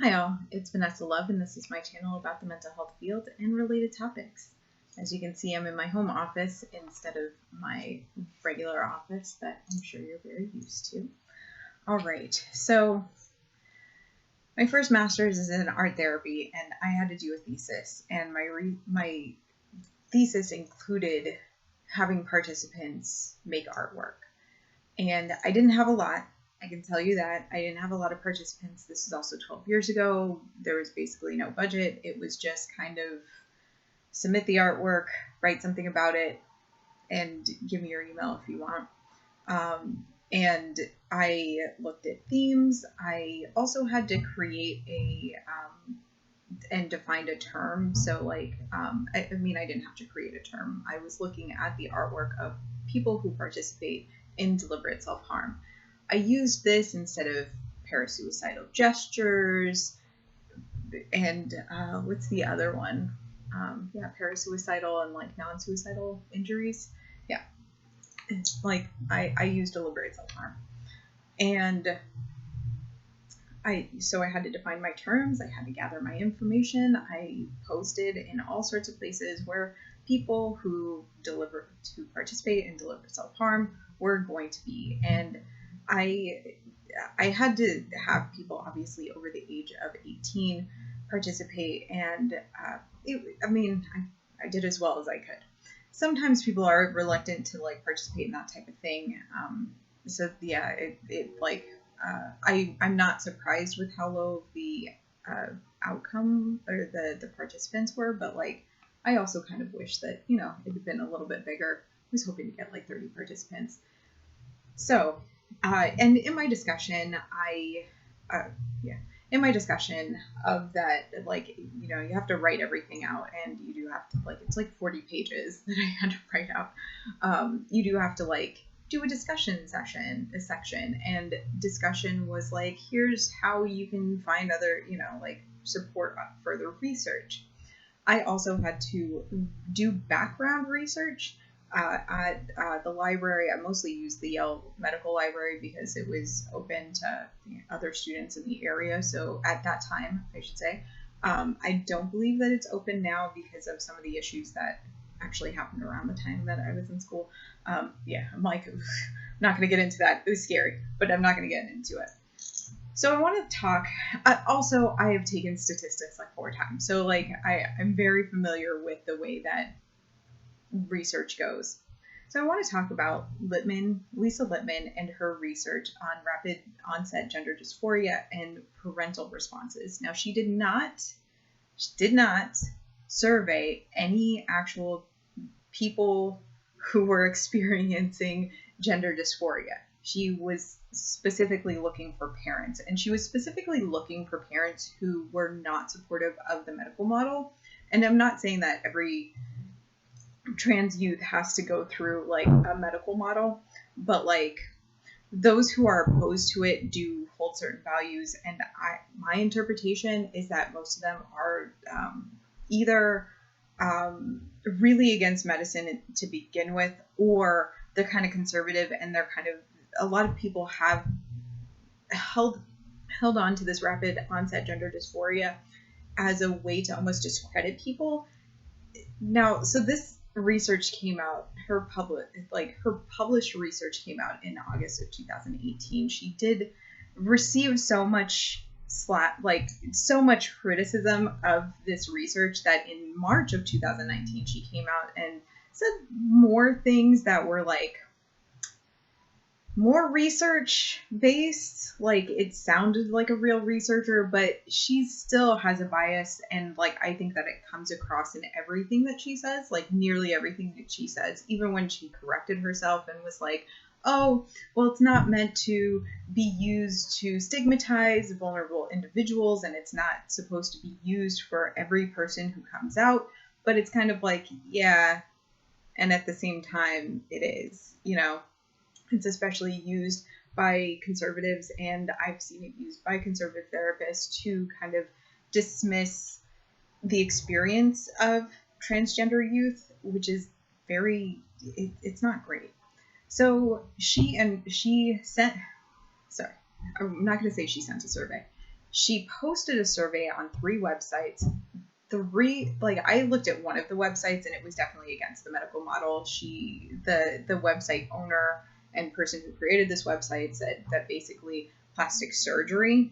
Hi all, it's Vanessa Love and this is my channel about the mental health field and related topics. As you can see, I'm in my home office instead of my regular office that I'm sure you're very used to. Alright, so my first master's is in art therapy and I had to do a thesis, and my thesis included having participants make artwork. And I didn't have a lot. I can tell you that. I didn't have a lot of participants. This is also 12 years ago. There was basically no budget. It was just kind of submit the artwork, write something about it, and give me your email if you want. And I looked at themes. I also had to create and defined a term. So I didn't have to create a term. I was looking at the artwork of people who participate in deliberate self-harm. I used this instead of parasuicidal gestures and what's the other one? Parasuicidal and non-suicidal injuries. Yeah, it's I used deliberate self-harm, and I had to define my terms. I had to gather my information. I posted in all sorts of places where people who participate in deliberate self-harm were going to be, and I had to have people obviously over the age of 18 participate, and I did as well as I could. Sometimes people are reluctant to participate in that type of thing. I'm not surprised with how low the outcome or the participants were, but I also kind of wish that it had been a little bit bigger. I was hoping to get 30 participants. So, and in my discussion, in my discussion of that, you have to write everything out, and you do have to it's 40 pages that I had to write out. You do have to do a discussion section, and discussion was here's how you can find other, support further research. I also had to do background research at the library. I mostly used the Yale Medical Library because it was open to other students in the area. So at that time, I should say, I don't believe that it's open now because of some of the issues that actually happened around the time that I was in school. I'm not going to get into that. It was scary, but I'm not going to get into it. So I want to talk, also I have taken statistics 4 times. So I'm very familiar with the way that research goes. So I want to talk about Lisa Littman, and her research on rapid-onset gender dysphoria and parental responses. Now, she did not survey any actual people who were experiencing gender dysphoria. She was specifically looking for parents, and she was specifically looking for parents who were not supportive of the medical model. And I'm not saying that every trans youth has to go through a medical model, but those who are opposed to it do hold certain values, and my interpretation is that most of them are either really against medicine to begin with, or they're kind of conservative, and they're kind of, a lot of people have held on to this rapid onset gender dysphoria as a way to almost discredit people. Now, so this research came out, her published research came out in August of 2018. She did receive so much so much criticism of this research that in March of 2019 she came out and said more things that were more research based. It sounded like a real researcher, but she still has a bias, and I think that it comes across in everything that she says, nearly everything that she says, even when she corrected herself and was oh, well, it's not meant to be used to stigmatize vulnerable individuals, and it's not supposed to be used for every person who comes out, but it's kind of yeah, and at the same time it is, It's especially used by conservatives, and I've seen it used by conservative therapists to kind of dismiss the experience of transgender youth, which is it's not great. So I'm not going to say she sent a survey. She posted a survey on 3 websites. I looked at one of the websites and it was definitely against the medical model. The website owner and person who created this website said that basically plastic surgery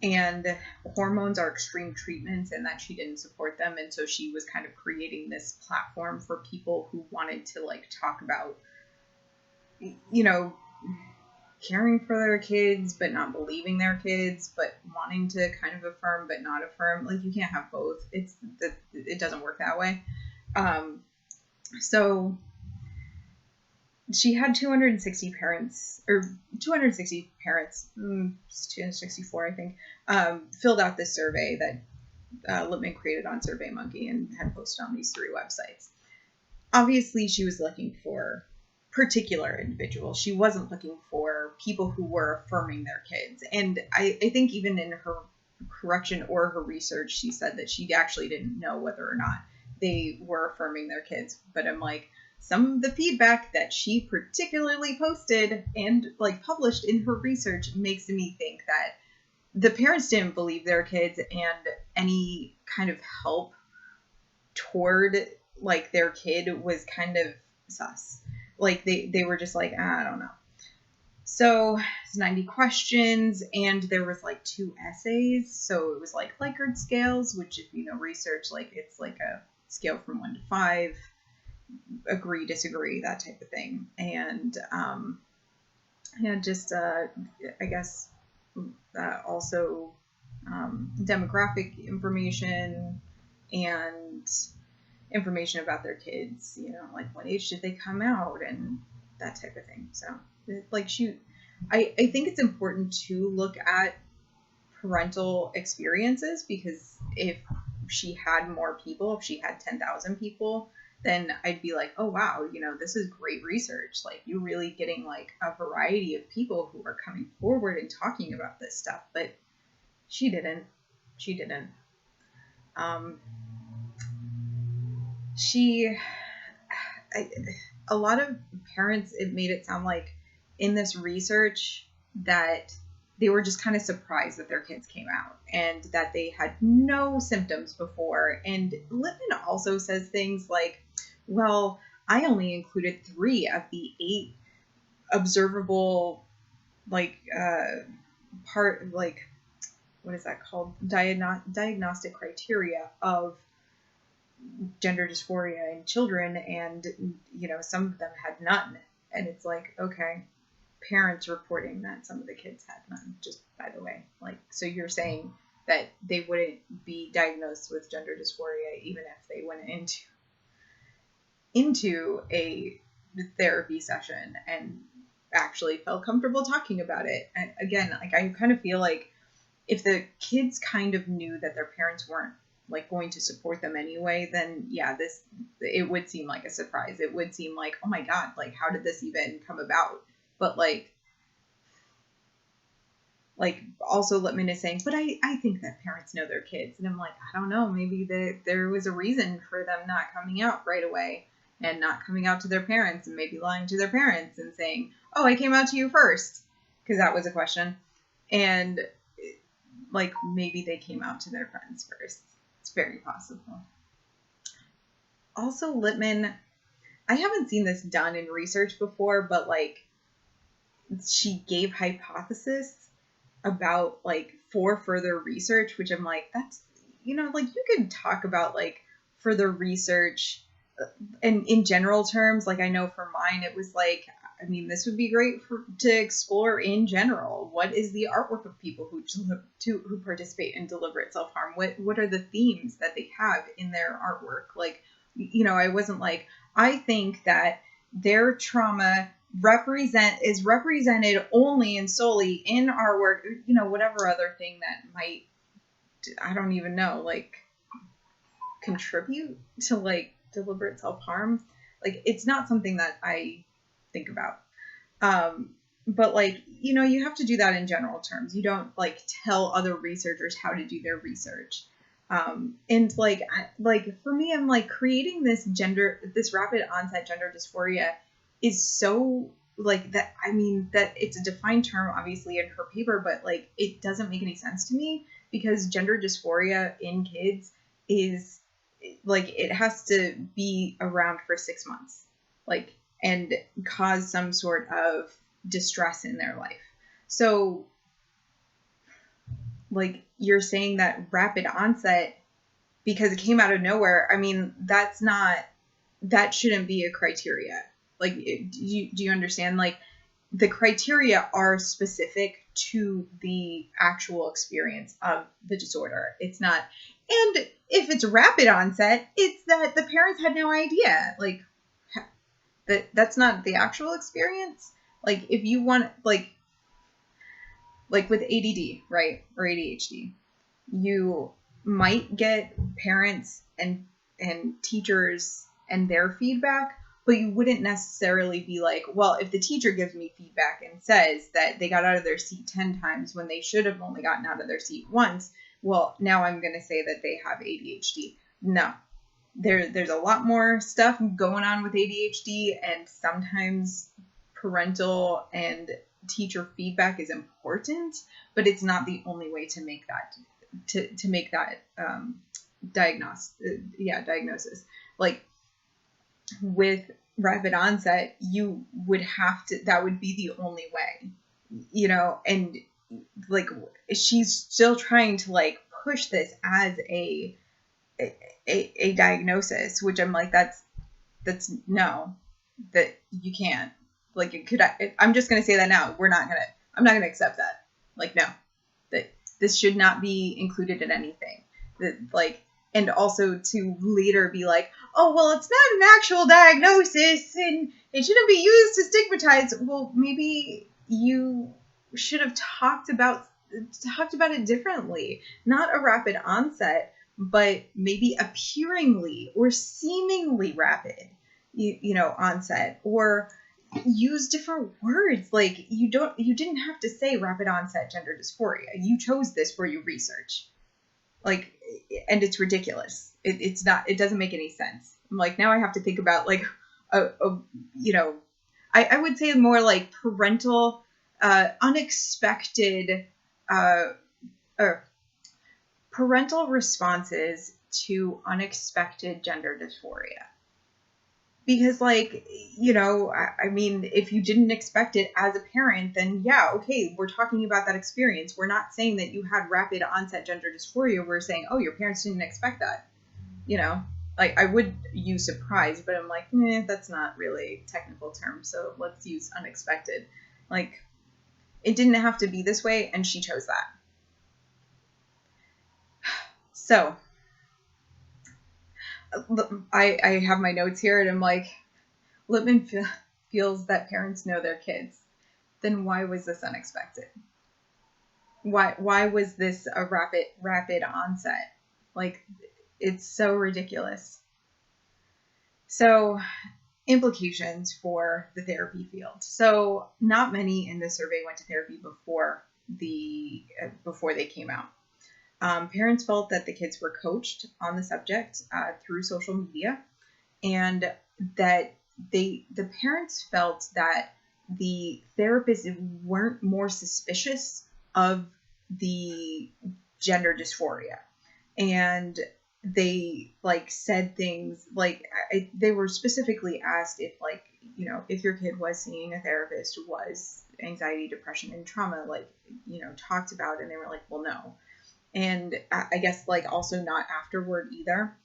and hormones are extreme treatments and that she didn't support them. And so she was kind of creating this platform for people who wanted to like talk about, you know, caring for their kids, but not believing their kids, but wanting to kind of affirm, but not affirm. Like, you can't have both. It doesn't work that way. So she had 260 parents, 264, I think, filled out this survey that Littman created on SurveyMonkey and had posted on these 3 websites. Obviously, she was looking for particular individuals. She wasn't looking for people who were affirming their kids. And I think even in her correction or her research, she said that she actually didn't know whether or not they were affirming their kids. But I'm like, some of the feedback that she particularly posted and like published in her research makes me think that the parents didn't believe their kids, and any kind of help toward like their kid was kind of sus. Like they were just like, I don't know. So it's 90 questions and there was like 2 essays. So it was like Likert scales, which if you know research, like it's like a scale from 1 to 5, agree, disagree, that type of thing. And I guess also demographic information and information about their kids, you know, like what age did they come out and that type of thing. So like I think it's important to look at parental experiences, because if she had more people, if she had 10,000 people, then I'd be like, oh wow, you know, this is great research. Like, you're really getting like a variety of people who are coming forward and talking about this stuff. But she didn't. A lot of parents, it made it sound like in this research that they were just kind of surprised that their kids came out and that they had no symptoms before. And Littman also says things like, well, I only included 3 of the 8 observable, like, what is that called? Diagnostic criteria of gender dysphoria in children, and you know, some of them had none. And it's like, okay, parents reporting that some of the kids had none, just by the way. Like, so you're saying that they wouldn't be diagnosed with gender dysphoria even if they went into a therapy session and actually felt comfortable talking about it. And again, like, I kind of feel like if the kids kind of knew that their parents weren't like going to support them anyway, then yeah, it would seem like a surprise. It would seem like, oh my God, like, how did this even come about? But like also Littman is saying, but I think that parents know their kids. And I'm like, I don't know, maybe there was a reason for them not coming out right away and not coming out to their parents, and maybe lying to their parents and saying, oh, I came out to you first, because that was a question. And like, maybe they came out to their friends first. It's very possible. Also, Littman, I haven't seen this done in research before, but like, she gave hypothesis about like for further research, which I'm like, that's, you know, like, you could talk about like further research and in general terms. Like, I know for mine, it was like, I mean, this would be great to explore in general. What is the artwork of people who participate in deliberate self-harm? What are the themes that they have in their artwork? Like, you know, I wasn't like, I think that their trauma is represented only and solely in artwork, you know, whatever other thing that might, I don't even know, like, contribute to like deliberate self-harm. Like, it's not something that I think about. But like, you know, you have to do that in general terms. You don't like tell other researchers how to do their research. And like for me, I'm like, creating this rapid onset gender dysphoria is so like that, I mean, that it's a defined term obviously in her paper, but like it doesn't make any sense to me, because gender dysphoria in kids is like, it has to be around for 6 months, like, and cause some sort of distress in their life. So like, you're saying that rapid onset because it came out of nowhere, I mean, that shouldn't be a criteria. Like, do you understand? Like, the criteria are specific to the actual experience of the disorder. It's not, and if it's rapid onset, it's that the parents had no idea. Like, that's not the actual experience. Like, if you want, like with ADD, right, or ADHD, you might get parents and teachers and their feedback, but you wouldn't necessarily be like, well, if the teacher gives me feedback and says that they got out of their seat 10 times when they should have only gotten out of their seat once, well, now I'm going to say that they have ADHD. No. There's a lot more stuff going on with ADHD, and sometimes parental and teacher feedback is important, but it's not the only way to make that to make that diagnosis. Like, with rapid onset, you would have to, that would be the only way, you know, and like, she's still trying to like push this as a diagnosis, which I'm like, that's no, that you can't, like, it could, I'm just going to say that now, I'm not going to accept that. Like, no, that this should not be included in anything. That, like, and also to later be like, oh, well, it's not an actual diagnosis and it shouldn't be used to stigmatize. Well, maybe you should have talked about it differently. Not a rapid onset, but maybe appearingly or seemingly rapid, you know, onset, or use different words. Like, you didn't have to say rapid onset gender dysphoria. You chose this for your research. Like, and it's ridiculous. It's not, it doesn't make any sense. I'm like, now I have to think about like, you know, I would say more like parental, unexpected, or parental responses to unexpected gender dysphoria. Because, like, you know, I mean, if you didn't expect it as a parent, then yeah, okay, we're talking about that experience. We're not saying that you had rapid onset gender dysphoria. We're saying, oh, your parents didn't expect that. You know, like, I would use surprised, but I'm like, that's not really a technical term, so let's use unexpected. Like, it didn't have to be this way, and she chose that. So, I have my notes here, and I'm like, Littman feels that parents know their kids. Then why was this unexpected? Why was this a rapid onset? Like, it's so ridiculous. So, implications for the therapy field. So, not many in the survey went to therapy before they came out. Parents felt that the kids were coached on the subject through social media, and that the parents felt that the therapists weren't more suspicious of the gender dysphoria, and they like said things like, they were specifically asked if, like, you know, if your kid was seeing a therapist who was anxiety, depression, and trauma, like, you know, talked about it, and they were like, well, no. And I guess, like, also not afterward either.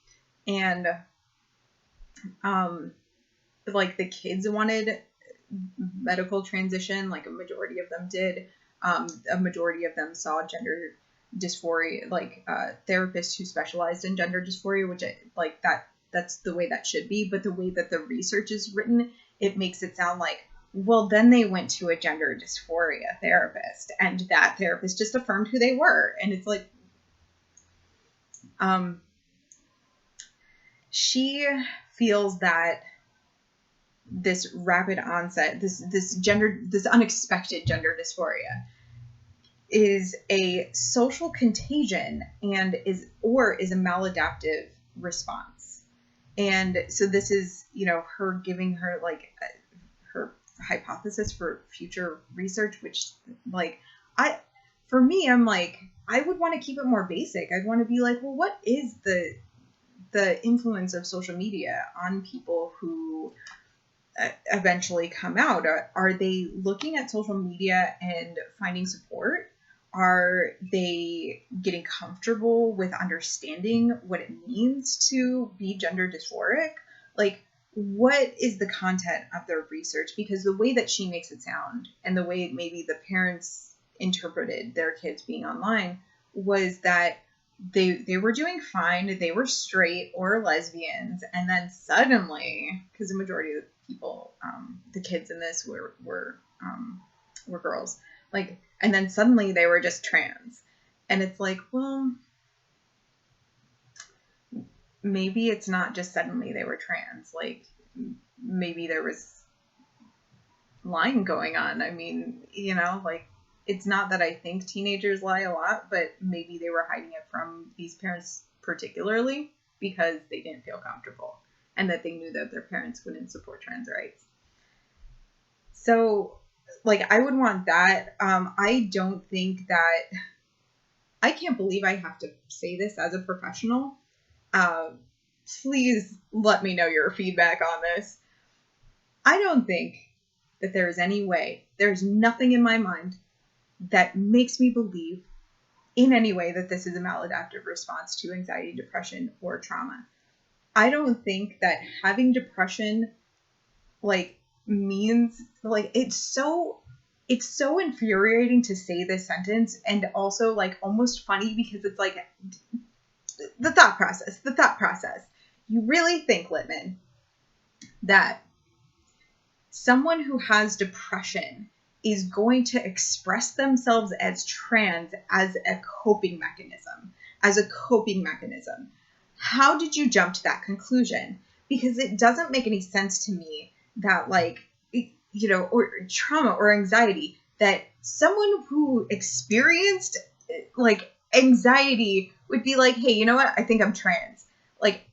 And, like, the kids wanted medical transition, like a majority of them did. A majority of them saw gender dysphoria, like, therapists who specialized in gender dysphoria, which that's the way that should be. But the way that the research is written, it makes it sound like, well, then they went to a gender dysphoria therapist, and that therapist just affirmed who they were. And it's like, she feels that this rapid onset, this unexpected gender dysphoria is a social contagion and is a maladaptive response. And so this is, you know, her giving her, like, her hypothesis for future research, which like for me, I'm like, I would want to keep it more basic. I'd want to be like, well, what is the influence of social media on people who eventually come out? Are they looking at social media and finding support? Are they getting comfortable with understanding what it means to be gender dysphoric? Like, what is the content of their research? Because the way that she makes it sound, and the way maybe the parents interpreted their kids being online, was that they were doing fine, they were straight or lesbians, and then suddenly, because the majority of the people, the kids in this were girls, like, and then suddenly they were just trans, and it's like, well, maybe it's not just suddenly they were trans. Like, maybe there was lying going on. I mean, you know, like, it's not that I think teenagers lie a lot, but maybe they were hiding it from these parents particularly because they didn't feel comfortable and that they knew that their parents wouldn't support trans rights. So, like, I would want that. I don't think that, I can't believe I have to say this as a professional. Please let me know your feedback on this. I don't think that there is any way, there's nothing in my mind that makes me believe in any way that this is a maladaptive response to anxiety, depression, or trauma. I don't think that having depression, like, means, like, it's so infuriating to say this sentence, and also, like, almost funny because it's like the thought process. You really think, Litman, that someone who has depression is going to express themselves as trans as a coping mechanism? How did you jump to that conclusion? Because it doesn't make any sense to me that, like, you know, or trauma or anxiety, that someone who experienced, like, anxiety would be like, hey, you know what? I think I'm trans. Like,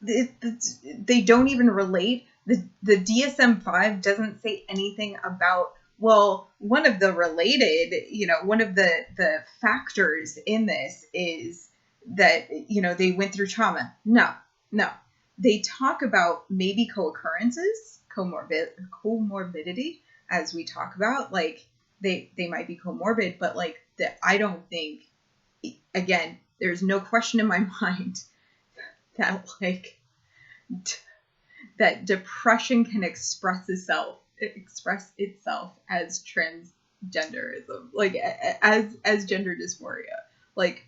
they don't even relate. The DSM-5 doesn't say anything about, well, one of the related, you know, one of the factors in this is that, you know, they went through trauma. No. They talk about maybe co-occurrences, comorbidity, as we talk about, like, they might be comorbid, but, like, I don't think, again, there's no question in my mind that, like, that depression can express itself as transgenderism, like, as gender dysphoria. Like,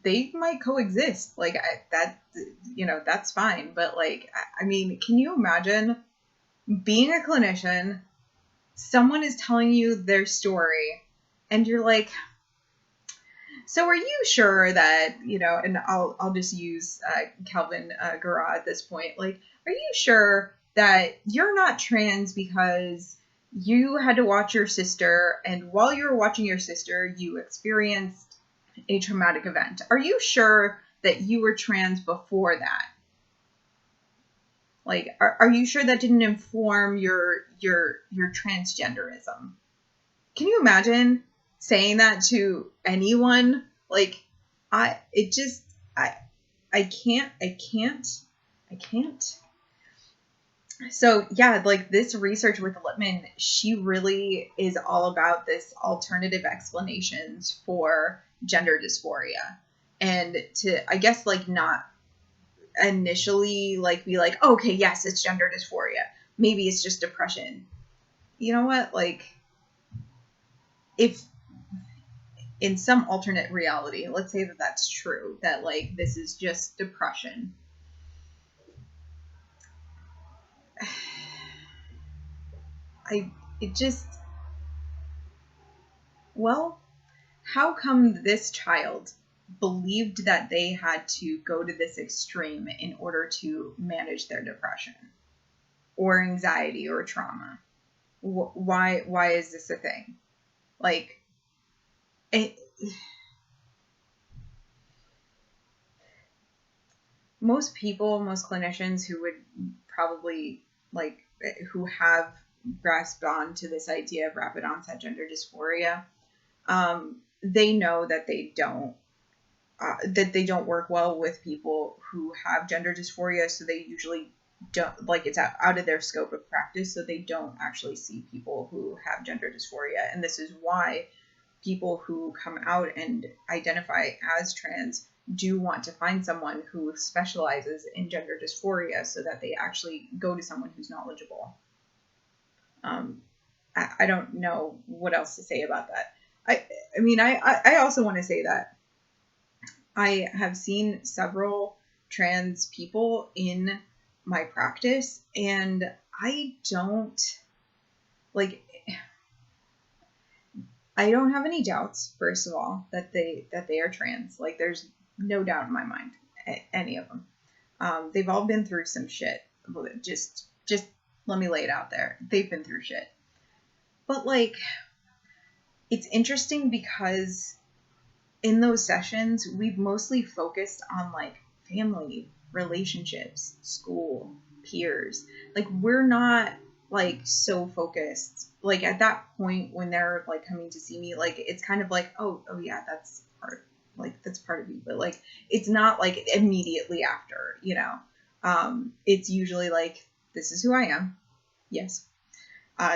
they might coexist. Like, that, you know, that's fine. But, like, I mean, can you imagine being a clinician, someone is telling you their story, and you're like, so are you sure that, you know, and I'll just use Calvin Garra at this point. Like, are you sure that you're not trans because you had to watch your sister, and while you were watching your sister, you experienced a traumatic event? Are you sure that you were trans before that? Like, are you sure that didn't inform your transgenderism? Can you imagine saying that to anyone? Like, I can't. So yeah, like, this research with Littman, she really is all about this alternative explanations for gender dysphoria, and to, I guess, like, not initially, like, be like, oh, okay, yes, it's gender dysphoria. Maybe it's just depression. You know what? Like, if in some alternate reality, let's say that that's true, that, like, this is just depression. Well, how come this child believed that they had to go to this extreme in order to manage their depression or anxiety or trauma? Why is this a thing? Like, most clinicians who would probably, like, who have grasped on to this idea of rapid onset gender dysphoria, they know that they don't work well with people who have gender dysphoria, so they usually don't, like, it's out of their scope of practice, so they don't actually see people who have gender dysphoria. And this is why people who come out and identify as trans do want to find someone who specializes in gender dysphoria so that they actually go to someone who's knowledgeable. I don't know what else to say about that. I mean, I also want to say that I have seen several trans people in my practice, and I don't have any doubts, first of all, that they are trans. Like, there's no doubt in my mind, any of them. They've all been through some shit. Just let me lay it out there. They've been through shit. But, like, it's interesting because in those sessions, we've mostly focused on, like, family, relationships, school, peers. Like, we're not, like, so focused. Like, at that point when they're, like, coming to see me, like, it's kind of like, oh yeah, that's part of you. But, like, it's not, like, immediately after, you know. It's usually like, this is who I am. Yes.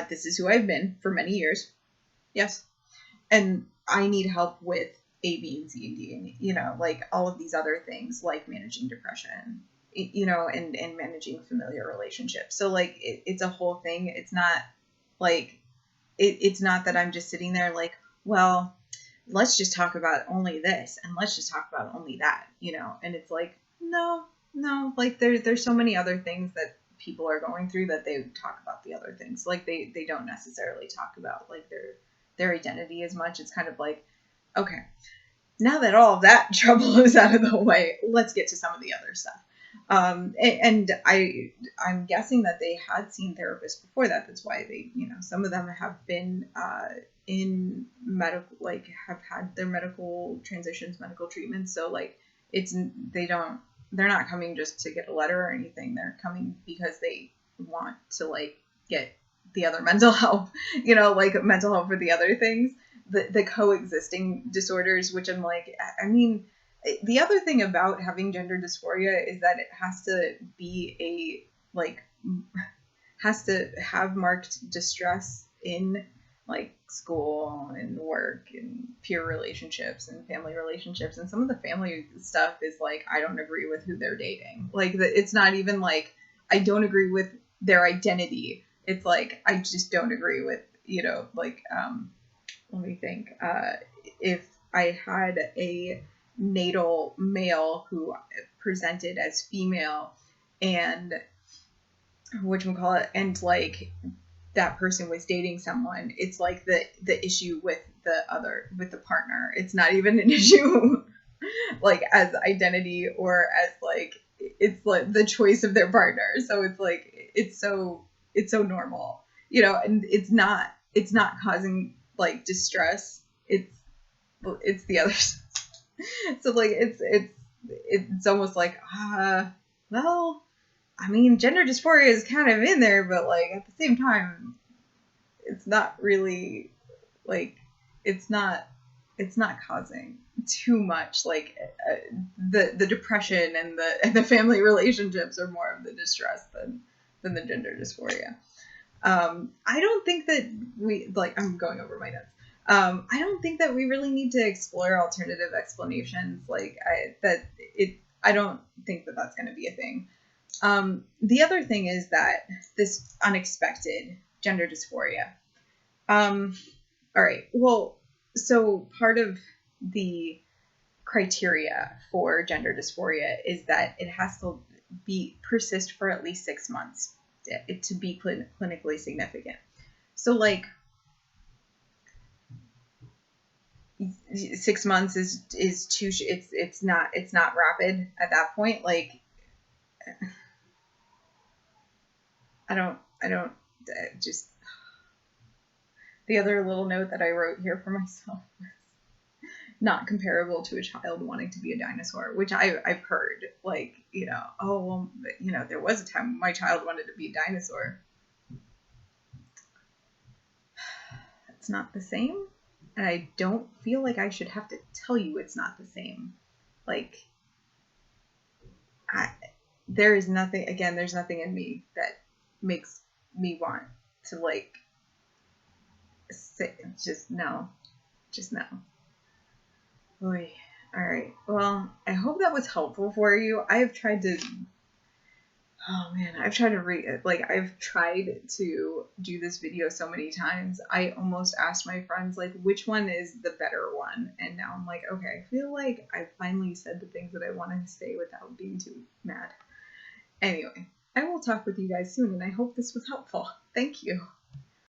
This is who I've been for many years. Yes. And I need help with A, B, and C, and D, and, you know, like, all of these other things, like managing depression, you know, and managing familiar relationships. So, like, it's a whole thing. It's not like, it's not that I'm just sitting there like, well, let's just talk about only this and let's just talk about only that, you know. And it's like, no, like, there's so many other things that people are going through that they talk about the other things. Like, they don't necessarily talk about, like, their identity as much. It's kind of like, okay, now that all of that trouble is out of the way, let's get to some of the other stuff. And I'm guessing that they had seen therapists before that. That's why they, you know, some of them have been in medical, like, have had their medical transitions, medical treatments. So, like, they're not coming just to get a letter or anything. They're coming because they want to, like, get the other mental health, you know, like, mental health for the other things, the coexisting disorders, which I'm like, I mean, the other thing about having gender dysphoria is that it has to be has to have marked distress in, like, school and work and peer relationships and family relationships. And some of the family stuff is like, I don't agree with who they're dating. Like, it's not even like, I don't agree with their identity. It's like, I just don't agree with, you know, like, let me think, if I had a natal male who presented as female and and, like, that person was dating someone, it's like the issue with the partner. It's not even an issue like as identity or as, like, it's like the choice of their partner. So it's like, it's so normal, you know, and it's not causing, like, distress. It's the other stuff. So, like, it's almost like, well, I mean, gender dysphoria is kind of in there, but, like, at the same time, it's not really, like, it's not causing too much. Like, the depression and the family relationships are more of the distress than the gender dysphoria. I don't think that we, like, I'm going over my notes. I don't think that we really need to explore alternative explanations. Like, I don't think that that's going to be a thing. The other thing is that this unexpected gender dysphoria. All right. Well, so part of the criteria for gender dysphoria is that it has to persist for at least 6 months to be clinically significant. So, like, 6 months is too. It's not rapid at that point. Like, I don't just. The other little note that I wrote here for myself was not comparable to a child wanting to be a dinosaur, which I've heard, like, you know, oh, well, you know, there was a time my child wanted to be a dinosaur. it's not the same. And I don't feel like I should have to tell you it's not the same. Like, there's nothing in me that makes me want to, like, say, just no. Boy. All right. Well, I hope that was helpful for you. I've tried to do this video so many times. I almost asked my friends, like, which one is the better one? And now I'm like, okay, I feel like I finally said the things that I wanted to say without being too mad. Anyway, I will talk with you guys soon, and I hope this was helpful. Thank you.